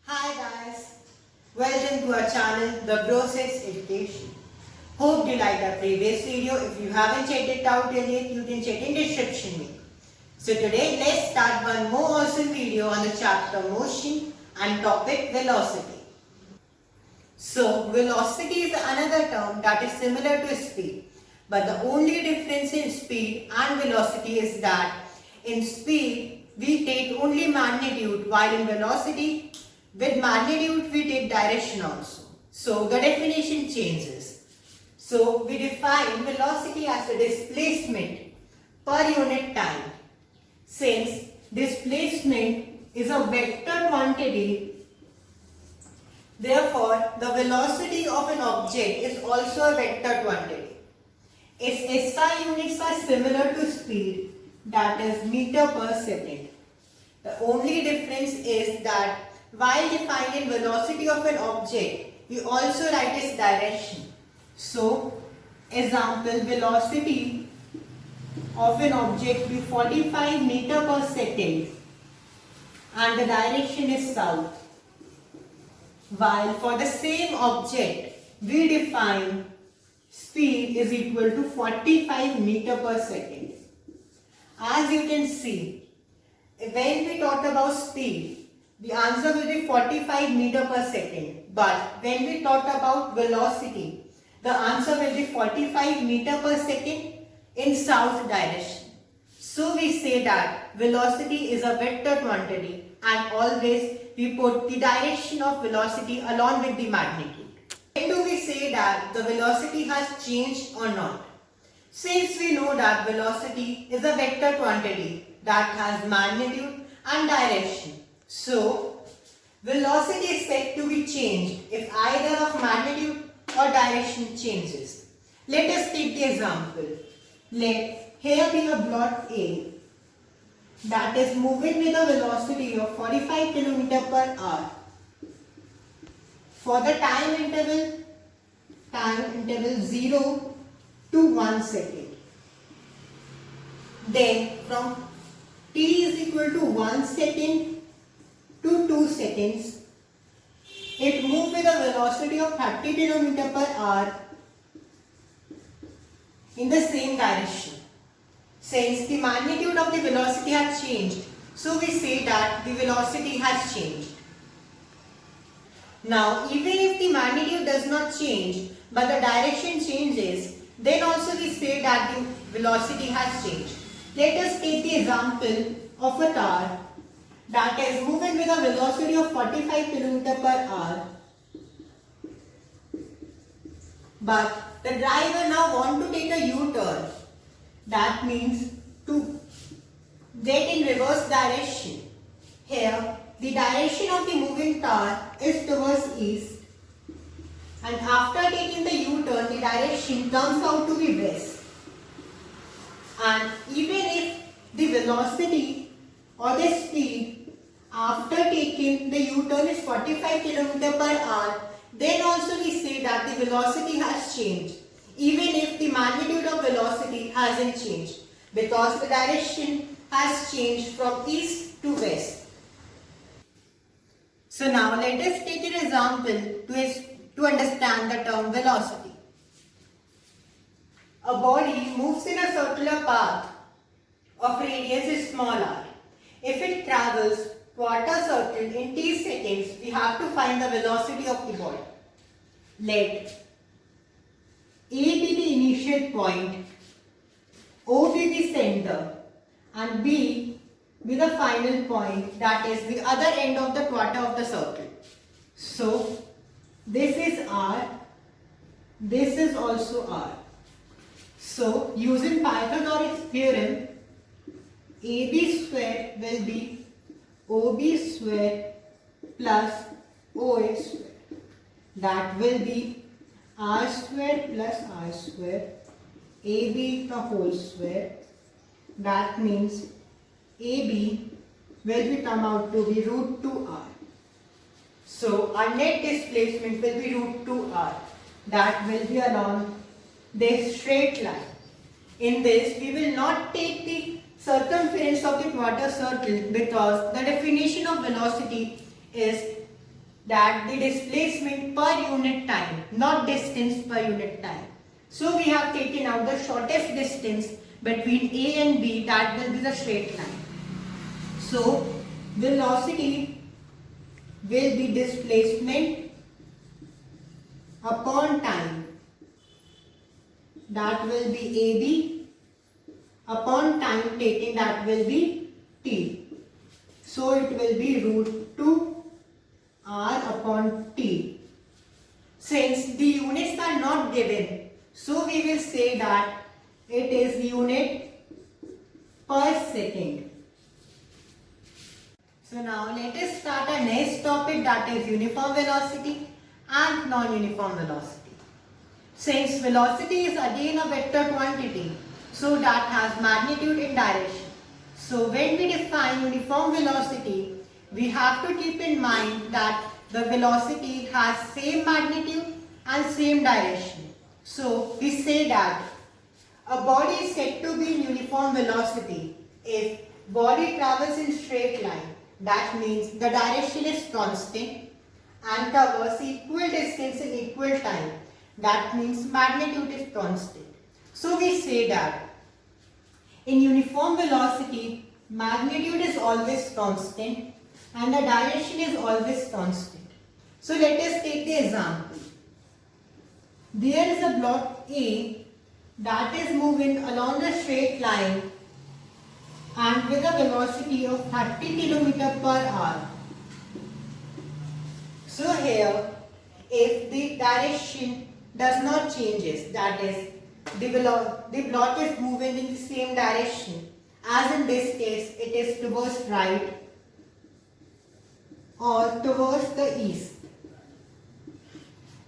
Hi guys, welcome to our channel The Process Education. Hope you liked our previous video. If you haven't checked it out yet, you can check in description link. So today let's start one more awesome video on the chapter motion and topic velocity. So velocity is another term that is similar to speed, but the only difference in speed and velocity is that in speed we take only magnitude, while in velocity with magnitude we take direction also. So the definition changes. So we define velocity as the displacement per unit time. Since displacement is a vector quantity, therefore the velocity of an object is also a vector quantity. Its SI units are similar to speed, that is meter per second. The only difference is that while defining velocity of an object, we also write its direction. So, example, velocity of an object be 45 meter per second and the direction is south. While for the same object, we define speed is equal to 45 meter per second. As you can see, when we talk about speed, the answer will be 45 meter per second. But when we talk about velocity, the answer will be 45 meter per second in south direction. So we say that velocity is a vector quantity and always we put the direction of velocity along with the magnitude. When do we say that the velocity has changed or not? Since we know that velocity is a vector quantity that has magnitude and direction. So, velocity is said to be changed if either of magnitude or direction changes. Let us take the example. Let here be a blot A that is moving with a velocity of 45 km per hour. For the time interval 0 to 1 second. Then from t is equal to 1 second to 2 seconds, it moves with a velocity of 30 km per hour in the same direction. Since the magnitude of the velocity has changed, so we say that the velocity has changed. Now, even if the magnitude does not change, but the direction changes, then also we say that the velocity has changed. Let us take the example of a car that is moving with a velocity of 45 km per hour. But the driver now wants to take a U-turn. That means to get in reverse direction. Here, the direction of the moving car is towards east. And after taking the U-turn, the direction comes out to be west. And even if the velocity or the speed after taking the U-turn is 45 km per hour, then also we say that the velocity has changed, even if the magnitude of velocity hasn't changed, because the direction has changed from east to west. So now let us take an example to understand the term velocity. A body moves in a circular path of radius is small r. If it travels quarter circle in t seconds, we have to find the velocity of the body. Let A be the initial point, O be the center, and B be the final point, that is the other end of the quarter of the circle. So, this is R, this is also R. So, using Pythagoras theorem, AB square will be OB square plus OA square. That will be R square plus R square, AB the whole square. That means AB will come out to be root 2R. So our net displacement will be root 2R. That will be along this straight line. In this, we will not take the circumference of the quarter circle because the definition of velocity is that the displacement per unit time, not distance per unit time. So we have taken out the shortest distance between A and B, that will be the straight line. So velocity will be displacement upon time, that will be AB, upon time taken, that will be T. So it will be root 2 R upon T. Since the units are not given, so we will say that it is unit per second. So now let us start our next topic, that is uniform velocity and non-uniform velocity. Since velocity is again a vector quantity, so that has magnitude and direction. So when we define uniform velocity, we have to keep in mind that the velocity has same magnitude and same direction. So we say that a body is said to be in uniform velocity if body travels in straight line. That means the direction is constant and covers equal distance in equal time. That means magnitude is constant. So we say that in uniform velocity, magnitude is always constant and the direction is always constant. So let us take the example. There is a block A that is moving along the straight line and with a velocity of 30 km per hour. So here, if the direction does not changes, that is, the block is moving in the same direction, as in this case it is towards right or towards the east,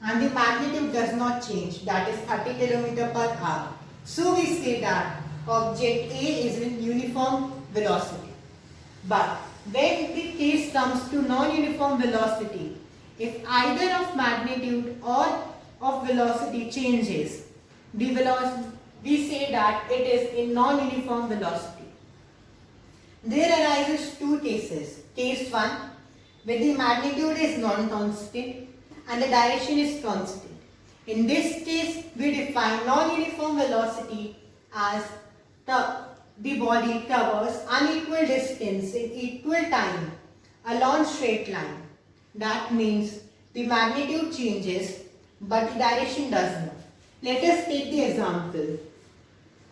and the magnitude does not change, that is 30 km per hour. So we say that object A is in uniform velocity. But when the case comes to non-uniform velocity, if either of magnitude or of velocity changes, the velocity, we say that it is in non-uniform velocity. There arises two cases. Case 1, where the magnitude is non-constant and the direction is constant. In this case, we define non-uniform velocity as the body covers unequal distance in equal time along straight line. That means the magnitude changes but the direction does not. Let us take the example.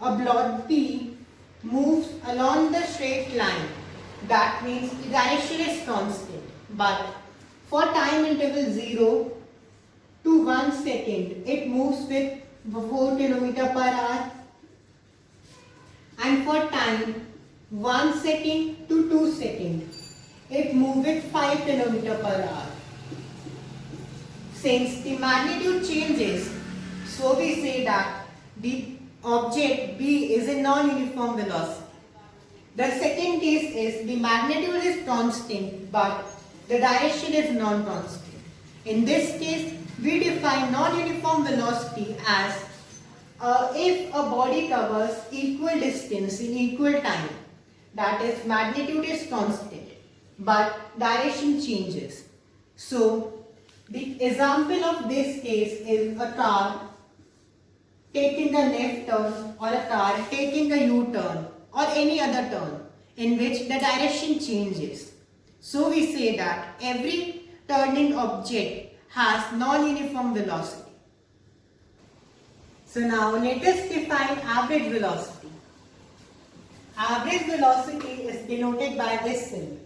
A block P moves along the straight line. That means the direction is constant, but for time interval 0 to 1 second, it moves with 4 km per hour, and for time 1 second to 2 seconds, it moves with 5 km per hour. Since the magnitude changes, so we say that the object B is a non-uniform velocity. The second case is the magnitude is constant but the direction is non-constant. In this case, we define non-uniform velocity as if a body covers equal distance in equal time, that is magnitude is constant but direction changes. So the example of this case is a car taking the left turn or a car taking a U-turn or any other turn in which the direction changes. So we say that every turning object has non-uniform velocity. So now let us define average velocity. Average velocity is denoted by this symbol.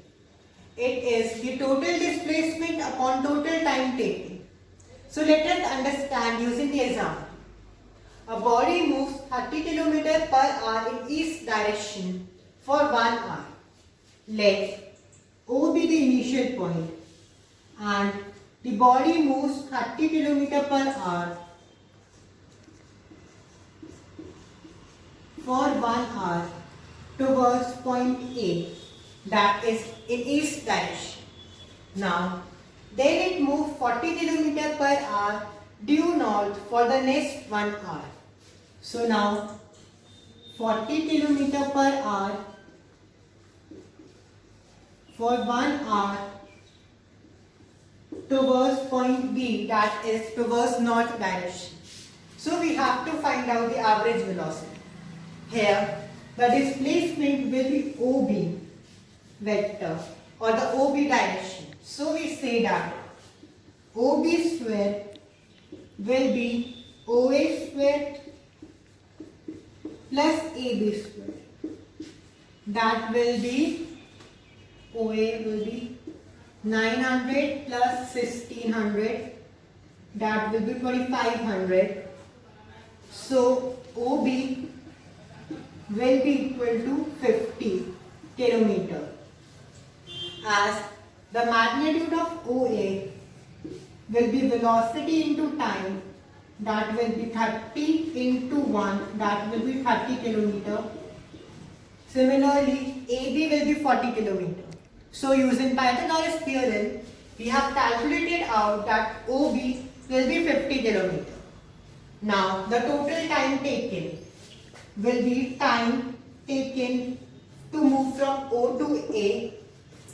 It is the total displacement upon total time taken. So let us understand using the example. A body moves 30 km per hour in east direction for 1 hour. Let O be the initial point and the body moves 30 km per hour for 1 hour towards point A, that is in east direction. Now, then it moves 40 km per hour due north for the next 1 hour. So now 40 km per hour for 1 hour towards point B, that is towards north direction. So we have to find out the average velocity. Here, the displacement will be OB vector or the OB direction. So we say that OB square will be OA square plus AB square. That will be OA will be 900 plus 1600. That will be 2500. So OB will be equal to 50 kilometer, as the magnitude of OA will be velocity into time, that will be 30 into 1, that will be 30 kilometer. Similarly, AB will be 40 kilometer. So using Pythagoras theorem, we have calculated out that OB will be 50 kilometer. Now the total time taken will be time taken to move from O to A,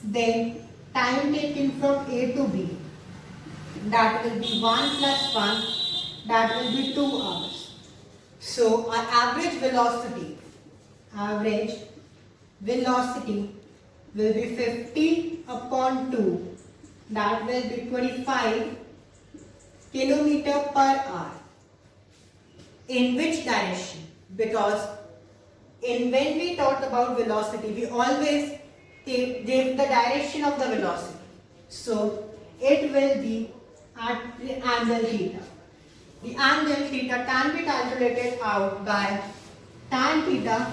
then time taken from A to B. That will be 1 plus 1, that will be 2 hours. So our average velocity will be 50 upon 2, that will be 25 kilometer per hour. In which direction? Because when we talk about velocity, we always give the direction of the velocity. So it will be at the angle theta. The angle theta can be calculated out by tan theta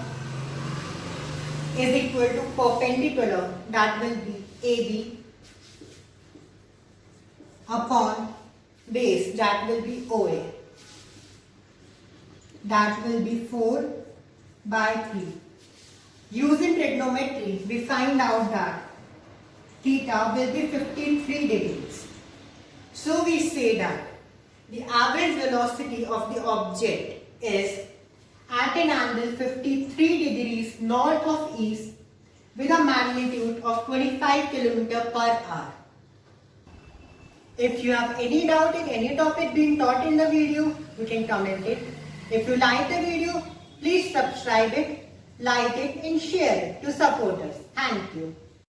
is equal to perpendicular, that will be AB, upon base, that will be OA. That will be 4 by 3. Using trigonometry, we find out that theta will be 53 degrees. So we say that the average velocity of the object is at an angle 53 degrees north of east with a magnitude of 25 km per hour. If you have any doubt in any topic being taught in the video, you can comment it. If you like the video, please subscribe it, like it and share it to support us. Thank you.